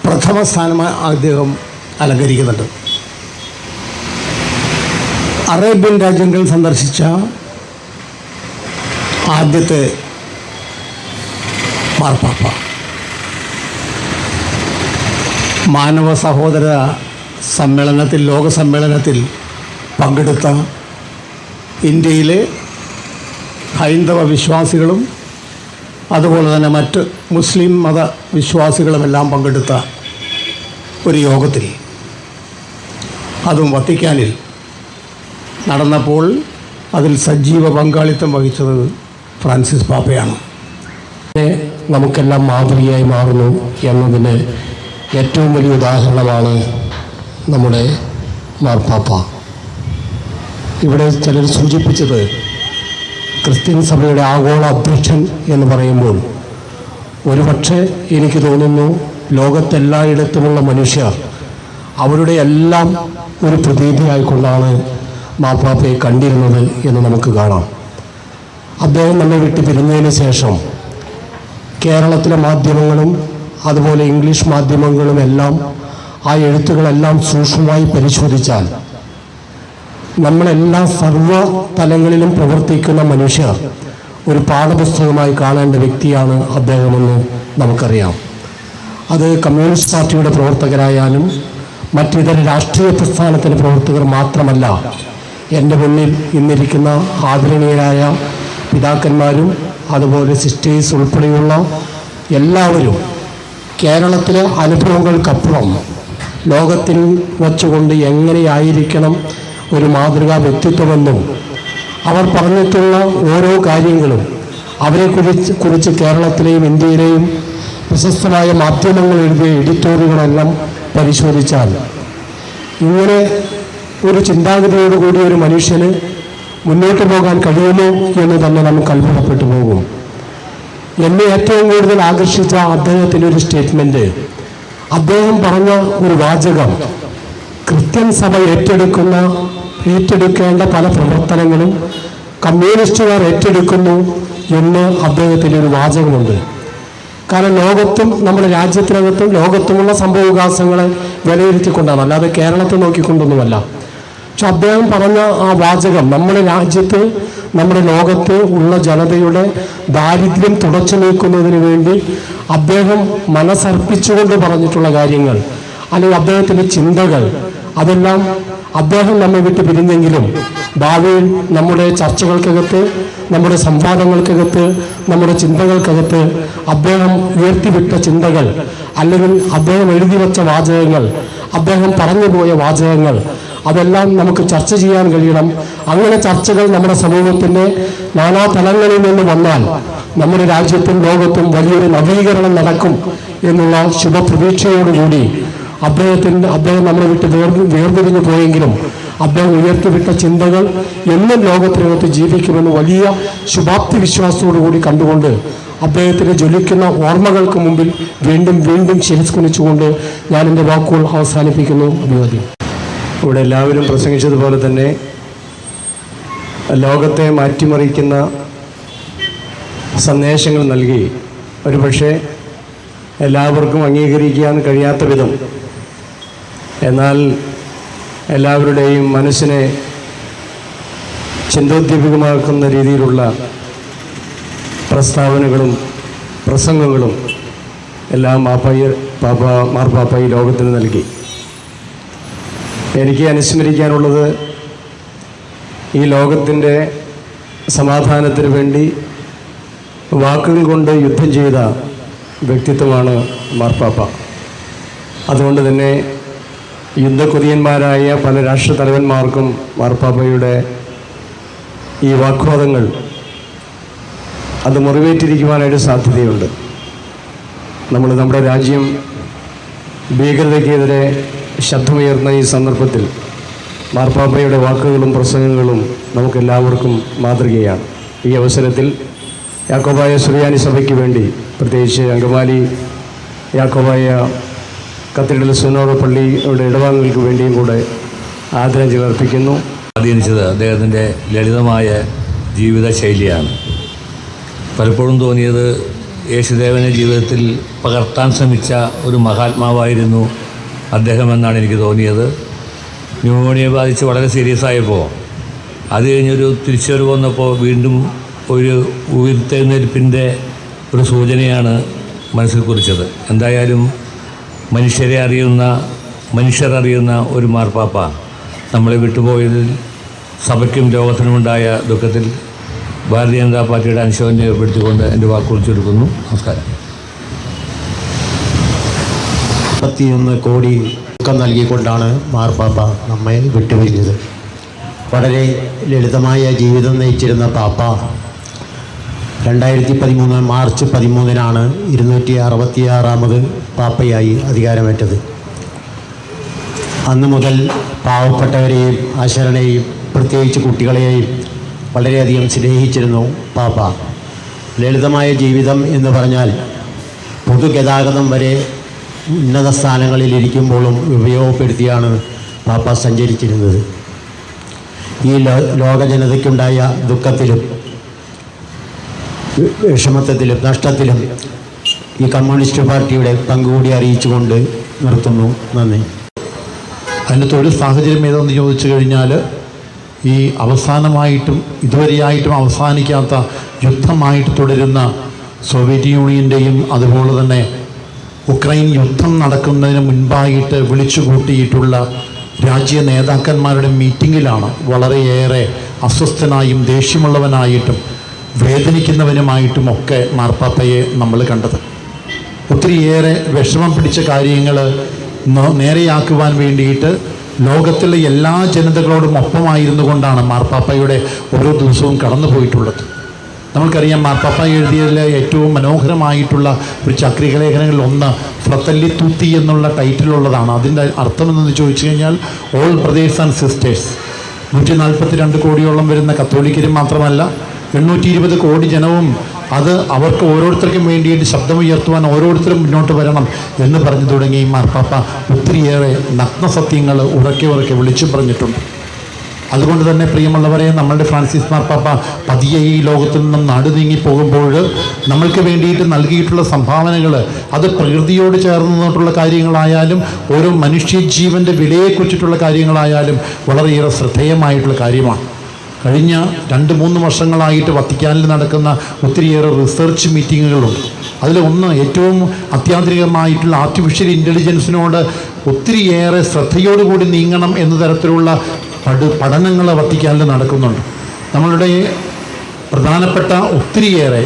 പ്രഥമ സ്ഥാനം അദ്ദേഹം അലങ്കരിക്കുന്നുണ്ട്. അറേബ്യൻ രാജ്യങ്ങൾ സന്ദർശിച്ച ആദ്യത്തെ മാർപ്പാപ്പ, മാനവ സഹോദര സമ്മേളനത്തിൽ, ലോക സമ്മേളനത്തിൽ പങ്കെടുത്ത ഇന്ത്യയിലെ ഹൈന്ദവ വിശ്വാസികളും അതുപോലെ തന്നെ മറ്റ് മുസ്ലിം മത വിശ്വാസികളുമെല്ലാം പങ്കെടുത്ത ഒരു യോഗത്തിൽ, അതും വത്തിക്കാനിൽ നടന്നപ്പോൾ അതിൽ സജീവ പങ്കാളിത്തം വഹിച്ചത് ഫ്രാൻസിസ് പാപ്പയാണ്. നമുക്കെല്ലാം മാതൃകയായി മാറുന്നു എന്നതിന് ഏറ്റവും വലിയ ഉദാഹരണമാണ് നമ്മുടെ മാർപ്പാപ്പ. ഇവിടെ ചിലർ സൂചിപ്പിച്ചത് ക്രിസ്ത്യൻ സഭയുടെ ആഗോള അധ്യക്ഷൻ എന്ന് പറയുമ്പോൾ ഒരുപക്ഷെ എനിക്ക് തോന്നുന്നു ലോകത്തെല്ലായിടത്തുമുള്ള മനുഷ്യർ അവരുടെ എല്ലാം ഒരു പ്രതീതിയായിക്കൊണ്ടാണ് മാർപ്പാപ്പയെ കണ്ടിരുന്നത് എന്ന് നമുക്ക് കാണാം. അദ്ദേഹം നമ്മെ വിട്ട് പിരിഞ്ഞതിന് ശേഷം കേരളത്തിലെ മാധ്യമങ്ങളും അതുപോലെ ഇംഗ്ലീഷ് മാധ്യമങ്ങളുമെല്ലാം ആ എഴുത്തുകളെല്ലാം സൂക്ഷ്മമായി പരിശോധിച്ചാൽ നമ്മളെല്ലാ സർവ്വ തലങ്ങളിലും പ്രവർത്തിക്കുന്ന മനുഷ്യർ ഒരു പാഠപുസ്തകമായി കാണേണ്ട വ്യക്തിയാണ് അദ്ദേഹമെന്ന് നമുക്കറിയാം. അത് കമ്മ്യൂണിസ്റ്റ് പാർട്ടിയുടെ പ്രവർത്തകരായാലും മറ്റിതര രാഷ്ട്രീയ പ്രസ്ഥാനത്തിൻ്റെ പ്രവർത്തകർ മാത്രമല്ല, എൻ്റെ മുന്നിൽ ഇന്നിരിക്കുന്ന ആദരണീയരായ പിതാക്കന്മാരും അതുപോലെ സിസ്റ്റേഴ്സ് ഉൾപ്പെടെയുള്ള എല്ലാവരും കേരളത്തിലെ അനുഭവങ്ങൾക്കപ്പുറം ലോകത്തിൽ വച്ചുകൊണ്ട് എങ്ങനെയായിരിക്കണം ഒരു മാതൃകാ വ്യക്തിത്വമെന്നും അവർ പറഞ്ഞിട്ടുള്ള ഓരോ കാര്യങ്ങളും അവരെക്കുറിച്ച് കേരളത്തിലെയും ഇന്ത്യയിലെയും പ്രശസ്തമായ മാധ്യമങ്ങൾ എഴുതിയ എഡിറ്റോറിയലുകളെല്ലാം പരിശോധിച്ചാൽ ഇങ്ങനെ ഒരു ചിന്താഗതിയോടുകൂടി ഒരു മനുഷ്യന് മുന്നോട്ട് പോകാൻ കഴിയുമോ എന്ന് തന്നെ നമുക്ക് അത്ഭുതപ്പെട്ടു പോകും. എന്നെ ഏറ്റവും കൂടുതൽ ആകർഷിച്ച അദ്ദേഹത്തിൻ്റെ ഒരു സ്റ്റേറ്റ്മെൻറ്റ്, അദ്ദേഹം പറഞ്ഞ ഒരു വാചകം, ക്രിസ്ത്യൻ സഭ ഏറ്റെടുക്കേണ്ട പല പ്രവർത്തനങ്ങളും കമ്മ്യൂണിസ്റ്റുകാർ ഏറ്റെടുക്കുന്നു എന്ന് അദ്ദേഹത്തിൻ്റെ ഒരു വാചകമുണ്ട്. കാരണം ലോകത്തും നമ്മുടെ രാജ്യത്തിനകത്തും ലോകത്തുമുള്ള സംഭവവികാസങ്ങളെ വിലയിരുത്തിക്കൊണ്ടാണ്, അല്ലാതെ കേരളത്തെ നോക്കിക്കൊണ്ടൊന്നുമല്ല. പക്ഷെ അദ്ദേഹം പറഞ്ഞ ആ വാചകം നമ്മുടെ രാജ്യത്ത്, നമ്മുടെ ലോകത്ത് ഉള്ള ജനതയുടെ ദാരിദ്ര്യം തുടച്ചു നീക്കുന്നതിന് വേണ്ടി അദ്ദേഹം മനസ്സർപ്പിച്ചുകൊണ്ട് പറഞ്ഞിട്ടുള്ള കാര്യങ്ങൾ, അല്ലെങ്കിൽ അദ്ദേഹത്തിൻ്റെ ചിന്തകൾ, അതെല്ലാം അദ്ദേഹം നമ്മെ വിട്ട് പിരിഞ്ഞെങ്കിലും ഭാവിയിൽ നമ്മുടെ ചർച്ചകൾക്കകത്ത്, നമ്മുടെ സംവാദങ്ങൾക്കകത്ത്, നമ്മുടെ ചിന്തകൾക്കകത്ത് അദ്ദേഹം ഉയർത്തിവിട്ട ചിന്തകൾ, അല്ലെങ്കിൽ അദ്ദേഹം എഴുതി വച്ച വാചകങ്ങൾ, അദ്ദേഹം പറഞ്ഞുപോയ വാചകങ്ങൾ, അതെല്ലാം നമുക്ക് ചർച്ച ചെയ്യാൻ കഴിയണം. അങ്ങനെ ചർച്ചകൾ നമ്മുടെ സമൂഹത്തിൻ്റെ നാനാ തലങ്ങളിൽ നിന്ന് വന്നാൽ നമ്മുടെ രാജ്യത്തും ലോകത്തും വലിയൊരു നവീകരണം നടക്കും എന്നുള്ള ശുഭപ്രതീക്ഷയോടുകൂടി അദ്ദേഹം നമ്മളെ വിട്ട് വേർതിരിഞ്ഞു പോയെങ്കിലും അദ്ദേഹം ഉയർത്തിവിട്ട ചിന്തകൾ എന്നും ലോകത്തിനകത്ത് ജീവിക്കുമെന്ന് വലിയ ശുഭാപ്തി വിശ്വാസത്തോടുകൂടി കണ്ടുകൊണ്ട് അദ്ദേഹത്തിൻ്റെ ജ്വലിക്കുന്ന ഓർമ്മകൾക്ക് മുമ്പിൽ വീണ്ടും വീണ്ടും ശിരസ്കുനിച്ചുകൊണ്ട് ഞാൻ എൻ്റെ വാക്കുകൾ അവസാനിപ്പിക്കുന്നു. അഭിവാദ്യം. ഇവിടെ എല്ലാവരും പ്രസംഗിച്ചതുപോലെ തന്നെ ലോകത്തെ മാറ്റിമറിക്കുന്ന സന്ദേശങ്ങൾ നൽകി ഒരുപക്ഷെ എല്ലാവർക്കും അംഗീകരിക്കാൻ കഴിയാത്ത വിധം, എന്നാൽ എല്ലാവരുടെയും മനസ്സിനെ ചിന്തോദ്ദീപകമാക്കുന്ന രീതിയിലുള്ള പ്രസ്താവനകളും പ്രസംഗങ്ങളും എല്ലാം മാർപ്പാപ്പ ഈ ലോകത്തിന് നൽകി. എനിക്ക് അനുസ്മരിക്കാനുള്ളത് ഈ ലോകത്തിൻ്റെ സമാധാനത്തിന് വേണ്ടി വാക്കുകൾ കൊണ്ട് യുദ്ധം ചെയ്ത വ്യക്തിത്വമാണ് മാർപ്പാപ്പ. അതുകൊണ്ട് തന്നെ യുദ്ധക്കൊതിയന്മാരായ പല രാഷ്ട്ര തലവന്മാർക്കും മാർപ്പാപ്പയുടെ ഈ വാഗ്വാദങ്ങൾ അത് മുറിവേറ്റിരിക്കുവാനായിട്ട് സാധ്യതയുണ്ട്. നമ്മുടെ രാജ്യം ഭീകരതയ്ക്കെതിരെ ശബ്ദമുയർന്ന ഈ സന്ദർഭത്തിൽ മാർപ്പാപ്പയുടെ വാക്കുകളും പ്രസംഗങ്ങളും നമുക്കെല്ലാവർക്കും മാതൃകയാണ്. ഈ അവസരത്തിൽ യാക്കോബായ സുറിയാനി സഭയ്ക്ക് വേണ്ടി, പ്രത്യേകിച്ച് അങ്കമാലി യാക്കോബായ കത്തീഡ്രൽ സുനോദ പള്ളിയുടെ ഇടവാങ്ങുകൾക്ക് വേണ്ടിയും കൂടെ ആദരാഞ്ജലി അർപ്പിക്കുന്നു. സ്വാധീനിച്ചത് അദ്ദേഹത്തിൻ്റെ ലളിതമായ ജീവിതശൈലിയാണ്. പലപ്പോഴും തോന്നിയത് യേശുദേവനെ ജീവിതത്തിൽ പകർത്താൻ ശ്രമിച്ച ഒരു മഹാത്മാവായിരുന്നു അദ്ദേഹമെന്നാണ് എനിക്ക് തോന്നിയത്. ന്യൂമോണിയ ബാധിച്ച് വളരെ സീരിയസ് ആയപ്പോൾ അത് കഴിഞ്ഞൊരു തിരിച്ചുവരവ് വന്നപ്പോൾ വീണ്ടും ഒരു ഉയർത്തെഴുന്നേൽപ്പിൻ്റെ ഒരു സൂചനയാണ് മനസ്സിൽ കുറിച്ചത്. എന്തായാലും മനുഷ്യർ അറിയുന്ന ഒരു മാർപ്പാപ്പ നമ്മളെ വിട്ടുപോയതിൽ സഭയ്ക്കും ലോകത്തിനുമുണ്ടായ ദുഃഖത്തിൽ ഭാരതീയ ജനതാ പാർട്ടിയുടെ അനുശോചനം രേഖപ്പെടുത്തിക്കൊണ്ട് എൻ്റെ വാക്കുകൾ ചുരുക്കുന്നു. നമസ്കാരം. 31 കോടി ദുഃഖം നൽകിക്കൊണ്ടാണ് മാർപ്പാപ്പ നമ്മെ വിട്ടുപിരിഞ്ഞത്. വളരെ ലളിതമായ ജീവിതം നയിച്ചിരുന്ന പാപ്പ 2013 മാർച്ച് 13 266 പാപ്പയായി അധികാരമേറ്റത്. അന്ന് മുതൽ പാവപ്പെട്ടവരെയും അശരണരെയും പ്രത്യേകിച്ച് കുട്ടികളെയും വളരെയധികം സ്നേഹിച്ചിരുന്നു പാപ്പ. ലളിതമായ ജീവിതം എന്ന് പറഞ്ഞാൽ പൊതുഗതാഗതം വരെ ഉന്നത സ്ഥാനങ്ങളിലിരിക്കുമ്പോഴും ഉപയോഗപ്പെടുത്തിയാണ് പാപ്പ സഞ്ചരിച്ചിരുന്നത്. ഈ ലോക ജനതയ്ക്കുണ്ടായ ദുഃഖത്തിലും വിഷമത്വത്തിലും നഷ്ടത്തിലും ഈ കമ്മ്യൂണിസ്റ്റ് പാർട്ടിയുടെ പങ്കുകൂടി അറിയിച്ചുകൊണ്ട് നിർത്തുന്നു. നന്ദി. അതിനകത്ത് ഒരു സാഹചര്യം ഏതെന്ന് ചോദിച്ചു കഴിഞ്ഞാൽ ഈ അവസാനമായിട്ടും ഇതുവരെയായിട്ടും അവസാനിക്കാത്ത യുദ്ധമായിട്ട് തുടരുന്ന സോവിയറ്റ് യൂണിയൻ്റെയും അതുപോലെ തന്നെ ഉക്രൈൻ യുദ്ധം നടക്കുന്നതിന് മുൻപായിട്ട് വിളിച്ചു കൂട്ടിയിട്ടുള്ള രാജ്യ നേതാക്കന്മാരുടെ മീറ്റിങ്ങിലാണ് വളരെയേറെ അസ്വസ്ഥനായും ദേഷ്യമുള്ളവനായിട്ടും വേദനിക്കുന്നവനുമായിട്ടുമൊക്കെ മാർപ്പാപ്പയെ നമ്മൾ കണ്ടത്. ഒത്തിരിയേറെ വിഷമം പിടിച്ച കാര്യങ്ങൾ നേരെയാക്കുവാൻ വേണ്ടിയിട്ട് ലോകത്തിലെ എല്ലാ ജനതകളോടും ഒപ്പമായിരുന്നു കൊണ്ടാണ് മാർപ്പാപ്പയുടെ ഓരോ ദിവസവും കടന്നു പോയിട്ടുള്ളത്. നമുക്കറിയാം, മാർപ്പാപ്പ എഴുതിയതിലെ ഏറ്റവും മനോഹരമായിട്ടുള്ള ഒരു ചക്രികലേഖനങ്ങളിൽ ഒന്ന് ഫ്രത്തല്ലി തൂത്തി എന്നുള്ള ടൈറ്റിലുള്ളതാണ്. അതിൻ്റെ അർത്ഥമെന്ന് ചോദിച്ചു കഴിഞ്ഞാൽ ഓൾ ബ്രദേഴ്സ് ആൻഡ് സിസ്റ്റേഴ്സ്. 142 കോടിയോളം വരുന്ന കത്തോലിക്കരും മാത്രമല്ല 820 കോടി ജനവും അത് അവർക്ക് ഓരോരുത്തർക്കും വേണ്ടിയിട്ട് ശബ്ദമുയർത്തുവാൻ ഓരോരുത്തരും മുന്നോട്ട് വരണം എന്ന് പറഞ്ഞു തുടങ്ങി മാർപ്പാപ്പ ഒത്തിരിയേറെ നഗ്നസത്യങ്ങൾ ഉറക്കെ വിളിച്ചു പറഞ്ഞിട്ടുണ്ട്. അതുകൊണ്ട് തന്നെ പ്രിയമുള്ളവരെ, നമ്മളുടെ ഫ്രാൻസിസ് മാർപ്പാപ്പ പതിയെ ഈ ലോകത്തിൽ നിന്നും നാടുനീങ്ങി പോകുമ്പോൾ നമ്മൾക്ക് വേണ്ടിയിട്ട് നൽകിയിട്ടുള്ള സംഭാവനകൾ അത് പ്രകൃതിയോട് ചേർന്ന് നിന്നിട്ടുള്ള കാര്യങ്ങളായാലും ഓരോ മനുഷ്യജീവൻ്റെ വിലയെക്കുറിച്ചിട്ടുള്ള കാര്യങ്ങളായാലും വളരെയേറെ ശ്രദ്ധേയമായിട്ടുള്ള കാര്യമാണ്. കഴിഞ്ഞ 2-3 വർഷങ്ങളായിട്ട് വത്തിക്കാനിൽ നടക്കുന്ന ഒത്തിരിയേറെ റിസർച്ച് മീറ്റിങ്ങുകളുണ്ട്. അതിലൊന്ന് ഏറ്റവും അത്യാധുനികമായിട്ടുള്ള ആർട്ടിഫിഷ്യൽ ഇൻ്റലിജൻസിനോട് ഒത്തിരിയേറെ ശ്രദ്ധയോടുകൂടി നീങ്ങണം എന്ന തരത്തിലുള്ള പഠനങ്ങൾ വത്തിക്കാനിൽ നടക്കുന്നുണ്ട്. നമ്മളുടെ പ്രധാനപ്പെട്ട ഒത്തിരിയേറെ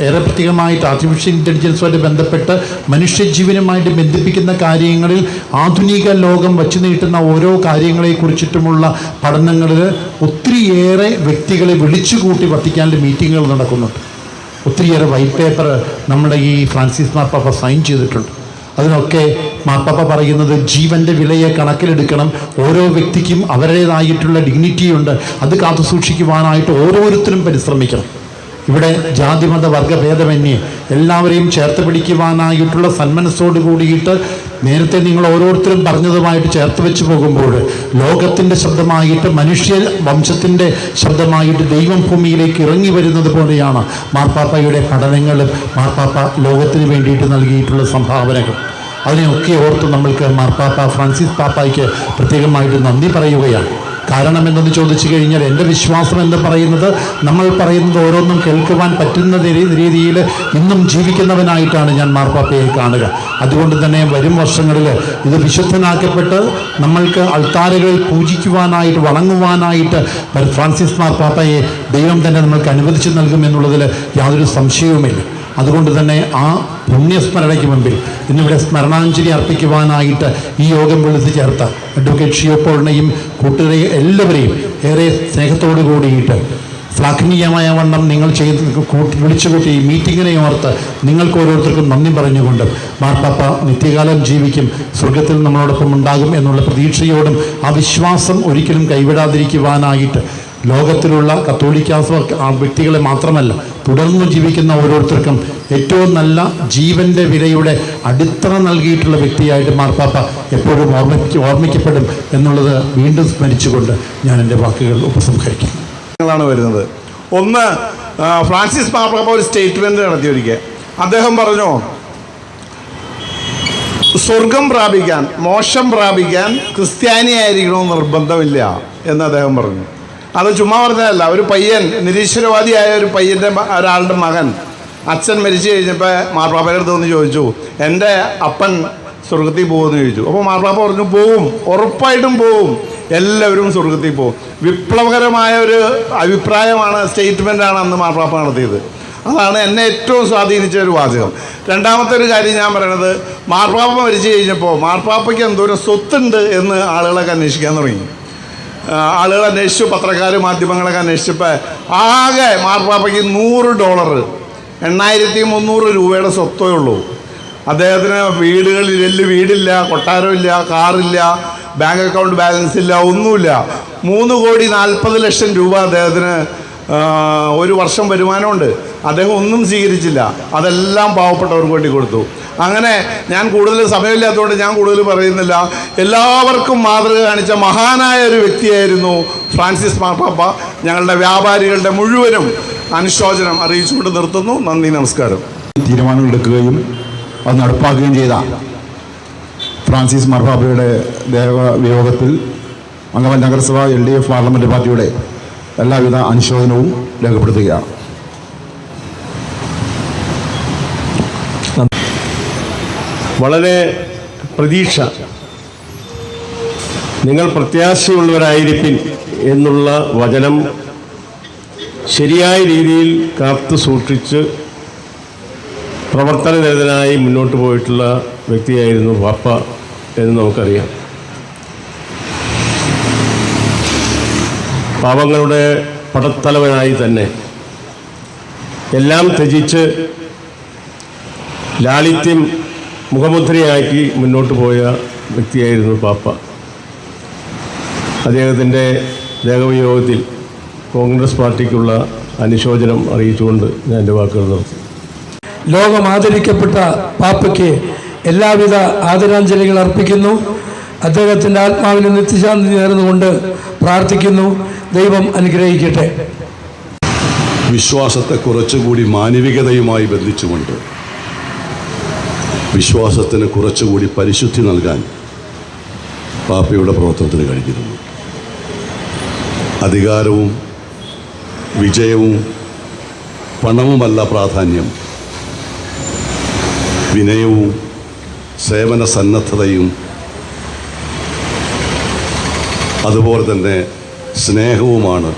ഏറെ പ്രത്യേകമായിട്ട് ആർട്ടിഫിഷ്യൽ ഇൻ്റലിജൻസുമായിട്ട് ബന്ധപ്പെട്ട് മനുഷ്യജീവനുമായിട്ട് ബന്ധിപ്പിക്കുന്ന കാര്യങ്ങളിൽ ആധുനിക ലോകം വച്ചു നീട്ടുന്ന ഓരോ കാര്യങ്ങളെക്കുറിച്ചിട്ടുമുള്ള പഠനങ്ങളിൽ ഒത്തിരിയേറെ വ്യക്തികളെ വിളിച്ചുകൂട്ടി വത്തിക്കാനിൽ മീറ്റിങ്ങുകൾ നടക്കുന്നുണ്ട്. ഒത്തിരിയേറെ വൈറ്റ് പേപ്പർ നമ്മുടെ ഈ ഫ്രാൻസിസ് മാർപ്പാപ്പ സൈൻ ചെയ്തിട്ടുണ്ട്. അതിനൊക്കെ മാർപ്പാപ്പ പറയുന്നത് ജീവൻ്റെ വിലയെ കണക്കിലെടുക്കണം. ഓരോ വ്യക്തിക്കും അവരുടേതായിട്ടുള്ള ഡിഗ്നിറ്റിയുണ്ട്. അത് കാത്തു സൂക്ഷിക്കുവാനായിട്ട് ഓരോരുത്തരും പരിശ്രമിക്കണം. ഇവിടെ ജാതിമത വർഗഭേദമന്യേ എല്ലാവരെയും ചേർത്ത് പിടിക്കുവാനായിട്ടുള്ള സന്മനസ്സോട് കൂടിയിട്ട് നേരത്തെ നിങ്ങൾ ഓരോരുത്തരും പറഞ്ഞതുമായിട്ട് ചേർത്ത് വെച്ച് പോകുമ്പോൾ ലോകത്തിൻ്റെ ശബ്ദമായിട്ട് മനുഷ്യ വംശത്തിൻ്റെ ശബ്ദമായിട്ട് ദൈവം ഭൂമിയിലേക്ക് ഇറങ്ങി വരുന്നത് പോലെയാണ് മാർപ്പാപ്പയുടെ പഠനങ്ങളും മാർപ്പാപ്പ ലോകത്തിന് വേണ്ടിയിട്ട് നൽകിയിട്ടുള്ള സംഭാവനകൾ. അതിനെയൊക്കെ ഓർത്ത് നമ്മൾക്ക് മാർപ്പാപ്പ ഫ്രാൻസിസ് പാപ്പായ്ക്ക് പ്രത്യേകമായിട്ട് നന്ദി പറയുകയാണ്. കാരണം എന്തെന്ന് ചോദിച്ചു കഴിഞ്ഞാൽ എൻ്റെ വിശ്വാസം എന്ന് പറയുന്നത് നമ്മൾ പറയുന്നത് ഓരോന്നും കേൾക്കുവാൻ പറ്റുന്ന രീതിയിൽ ഇന്നും ജീവിക്കുന്നവനായിട്ടാണ് ഞാൻ മാർപ്പാപ്പയെ കാണുക. അതുകൊണ്ട് തന്നെ വരും വർഷങ്ങളിൽ ഇത് വിശുദ്ധനാക്കപ്പെട്ട് നമ്മൾക്ക് അൾത്താരകളിൽ പൂജിക്കുവാനായിട്ട് വണങ്ങുവാനായിട്ട് ഫ്രാൻസിസ് മാർപ്പാപ്പയെ ദൈവം തന്നെ നമ്മൾക്ക് അനുവദിച്ചു നൽകുമെന്നുള്ളതിൽ യാതൊരു സംശയവുമില്ല. അതുകൊണ്ട് തന്നെ ആ പുണ്യസ്മരണയ്ക്ക് മുമ്പിൽ ഇന്നിവിടെ സ്മരണാഞ്ജലി അർപ്പിക്കുവാനായിട്ട് ഈ യോഗം വിളിച്ചു ചേർത്ത അഡ്വക്കേറ്റ് ഷിയോപ്പോളിനെയും കൂട്ടുകാരെ എല്ലാവരെയും ഏറെ സ്നേഹത്തോടു കൂടിയിട്ട് ശ്ലാഘനീയമായ വണ്ണം നിങ്ങൾ വിളിച്ചുകൂട്ടി ഈ മീറ്റിങ്ങിനെ ഓർത്ത് നിങ്ങൾക്ക് ഓരോരുത്തർക്കും നന്ദി പറഞ്ഞുകൊണ്ട് മാർപ്പാപ്പ നിത്യകാലം ജീവിക്കും, സ്വർഗത്തിൽ നമ്മളോടൊപ്പം ഉണ്ടാകും എന്നുള്ള പ്രതീക്ഷയോടും ആ വിശ്വാസം ഒരിക്കലും കൈവിടാതിരിക്കുവാനായിട്ട് ലോകത്തിലുള്ള കത്തോലിക്ക വ്യക്തികളെ മാത്രമല്ല തുടർന്ന് ജീവിക്കുന്ന ഓരോരുത്തർക്കും ഏറ്റവും നല്ല ജീവൻ്റെ വിലയുടെ അടിത്തറ നൽകിയിട്ടുള്ള വ്യക്തിയായിട്ട് മാർപ്പാപ്പ എപ്പോഴും ഓർമ്മിക്കപ്പെടും എന്നുള്ളത് വീണ്ടും സ്മരിച്ചുകൊണ്ട് ഞാൻ എൻ്റെ വാക്കുകൾ ഉപസംഹരിക്കുന്നു. വരുന്നത് ഒന്ന്, ഫ്രാൻസിസ് മാർപ്പാപ്പ ഒരു സ്റ്റേറ്റ്മെൻറ്റ് നടത്തി ഒരിക്കൽ. അദ്ദേഹം പറഞ്ഞു, സ്വർഗം പ്രാപിക്കാൻ, മോക്ഷം പ്രാപിക്കാൻ ക്രിസ്ത്യാനിയായിരിക്കണമെന്ന് നിർബന്ധമില്ല എന്ന് അദ്ദേഹം പറഞ്ഞു. അത് ചുമ്മാ പറഞ്ഞതല്ല. ഒരു പയ്യൻ, നിരീശ്വരവാദിയായ ഒരു പയ്യൻ്റെ ഒരാളുടെ മകൻ അച്ഛൻ മരിച്ചു കഴിഞ്ഞപ്പോൾ മാർപ്പാപ്പയുടെ അടുത്ത് വന്ന് ചോദിച്ചു, എൻ്റെ അപ്പൻ സ്വർഗത്തിൽ പോകുമെന്ന് ചോദിച്ചു. അപ്പോൾ മാർപ്പാപ്പ പറഞ്ഞു, പോവും, ഉറപ്പായിട്ടും പോവും, എല്ലാവരും സ്വർഗത്തിൽ പോകും. വിപ്ലവകരമായ ഒരു അഭിപ്രായമാണ്, സ്റ്റേറ്റ്മെൻറ്റാണ് അന്ന് മാർപ്പാപ്പ നടത്തിയത്. അതാണ് എന്നെ ഏറ്റവും സ്വാധീനിച്ച ഒരു വാചകം. രണ്ടാമത്തെ ഒരു കാര്യം ഞാൻ പറയണത്, മാർപ്പാപ്പ മരിച്ചു കഴിഞ്ഞപ്പോൾ മാർപ്പാപ്പയ്ക്ക് എന്തോരം സ്വത്തുണ്ട് എന്ന് ആളുകളൊക്കെ അന്വേഷിക്കാൻ തുടങ്ങി. ആളുകൾ അന്വേഷിച്ചു, പത്രക്കാർ, മാധ്യമങ്ങളൊക്കെ അന്വേഷിച്ചപ്പോൾ ആകെ മാർപ്പാപ്പയ്ക്ക് $100, 8300 രൂപയുടെ സ്വത്തേ ഉള്ളൂ. അദ്ദേഹത്തിന് വീടില്ല, കൊട്ടാരമില്ല, കാറില്ല, ബാങ്ക് അക്കൗണ്ട് ബാലൻസ് ഇല്ല, ഒന്നുമില്ല. 3,40,00,000 രൂപ അദ്ദേഹത്തിന് ഒരു വർഷം വരുമാനമുണ്ട്. അദ്ദേഹം ഒന്നും സ്വീകരിച്ചില്ല, അതെല്ലാം പാവപ്പെട്ടവർക്ക് വേണ്ടി കൊടുത്തു. അങ്ങനെ ഞാൻ കൂടുതൽ സമയമില്ലാത്തതുകൊണ്ട് ഞാൻ കൂടുതൽ പറയുന്നില്ല. എല്ലാവർക്കും മാതൃക കാണിച്ച മഹാനായ ഒരു വ്യക്തിയായിരുന്നു ഫ്രാൻസിസ് മാർപ്പാപ്പ. ഞങ്ങളുടെ വ്യാപാരികളുടെ മുഴുവനും അനുശോചനം അറിയിച്ചുകൊണ്ട് നിർത്തുന്നു. നന്ദി, നമസ്കാരം. തീരുമാനങ്ങളെടുക്കുകയും അത് നടപ്പാക്കുകയും ചെയ്ത ഫ്രാൻസിസ് മാർപ്പാപ്പയുടെ ദേഹവിയോഗത്തിൽ അങ്കമാലി നഗരസഭ LDF പാർലമെൻറ്റ് പാർട്ടിയുടെ എല്ലാവിധ അനുശോചനവും രേഖപ്പെടുത്തുകയാണ്. വളരെ പ്രതീക്ഷ, നിങ്ങൾ പ്രത്യാശയുള്ളവരായിരിക്കും എന്നുള്ള വചനം ശരിയായ രീതിയിൽ കാത്തു സൂക്ഷിച്ച് പ്രവർത്തനനിരതനായി മുന്നോട്ട് പോയിട്ടുള്ള വ്യക്തിയായിരുന്നു പാപ്പ എന്ന് നമുക്കറിയാം. പാവങ്ങളുടെ പടത്തലവനായി തന്നെ എല്ലാം ത്യജിച്ച് ലാളിത്യം മുഖമുദ്രയാക്കി മുന്നോട്ട് പോയ വ്യക്തിയായിരുന്നു പാപ്പ. അദ്ദേഹത്തിൻ്റെ ദേഹവിയോഗത്തിൽ കോൺഗ്രസ് പാർട്ടിക്കുള്ള അനുശോചനം അറിയിച്ചുകൊണ്ട് ഞാൻ എൻ്റെ വാക്കുകൾ നിർത്തി. ലോകം ആദരിക്കപ്പെട്ട പാപ്പയ്ക്ക് എല്ലാവിധ ആദരാഞ്ജലികൾ അർപ്പിക്കുന്നു. അദ്ദേഹത്തിൻ്റെ ആത്മാവിന് നിത്യശാന്തി നേർന്നുകൊണ്ട് പ്രാർത്ഥിക്കുന്നു. ദൈവം അനുഗ്രഹിക്കട്ടെ. വിശ്വാസത്തെ കുറച്ചുകൂടി മാനവികതയുമായി ബന്ധിച്ചുകൊണ്ട് വിശ്വാസത്തിന് കുറച്ചുകൂടി പരിശുദ്ധി നൽകാൻ പാപ്പയുടെ പ്രവർത്തനത്തിന് കഴിഞ്ഞിരുന്നു. അധികാരവും വിജയവും പണവുമല്ല പ്രാധാന്യം, വിനയവും സേവന സന്നദ്ധതയും അതുപോലെ തന്നെ സ്നേഹവുമാണ്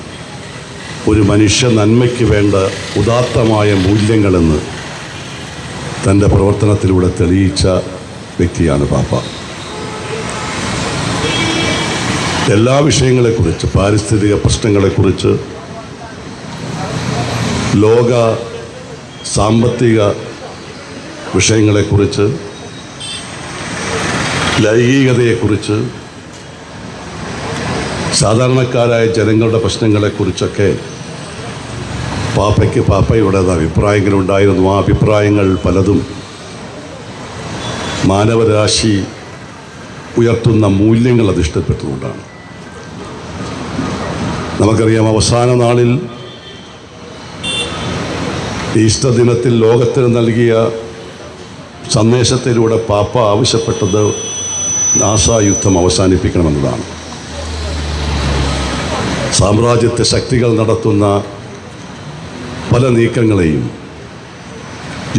ഒരു മനുഷ്യ നന്മയ്ക്ക് വേണ്ട ഉദാത്തമായ മൂല്യങ്ങളെന്ന് തൻ്റെ പ്രവർത്തനത്തിലൂടെ തെളിയിച്ച വ്യക്തിയാണ് പാപ്പ. എല്ലാ വിഷയങ്ങളെക്കുറിച്ച്, പാരിസ്ഥിതിക പ്രശ്നങ്ങളെക്കുറിച്ച്, ലോക സാമ്പത്തിക വിഷയങ്ങളെക്കുറിച്ച്, ലൈംഗികതയെക്കുറിച്ച്, സാധാരണക്കാരായ ജനങ്ങളുടെ പ്രശ്നങ്ങളെക്കുറിച്ചൊക്കെ പാപ്പയുടേത് അഭിപ്രായങ്ങളുണ്ടായിരുന്നു. ആ അഭിപ്രായങ്ങൾ പലതും മാനവരാശി ഉയർത്തുന്ന മൂല്യങ്ങൾ അധിഷ്ഠിതപ്പെട്ടുകൊണ്ടാണ്. നമുക്കറിയാം, അവസാന നാളിൽ ഈസ്റ്റർ ദിനത്തിൽ ലോകത്തിന് നൽകിയ സന്ദേശത്തിലൂടെ പാപ്പ ആവശ്യപ്പെട്ടത് നാസായുദ്ധം അവസാനിപ്പിക്കണമെന്നതാണ്. സാമ്രാജ്യത്വ ശക്തികൾ നടത്തുന്ന പല നീക്കങ്ങളെയും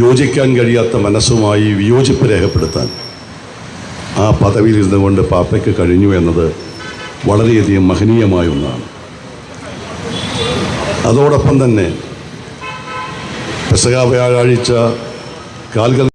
യോജിക്കാൻ കഴിയാത്ത മനസ്സുമായി വിയോജിപ്പ് രേഖപ്പെടുത്താൻ ആ പദവിയിലിരുന്നു കൊണ്ട് പാപ്പയ്ക്ക് കഴിഞ്ഞു എന്നത് വളരെയധികം മഹനീയമായ ഒന്നാണ്. അതോടൊപ്പം തന്നെ പെസഹ വ്യാഴാഴ്ച കാൽകൾ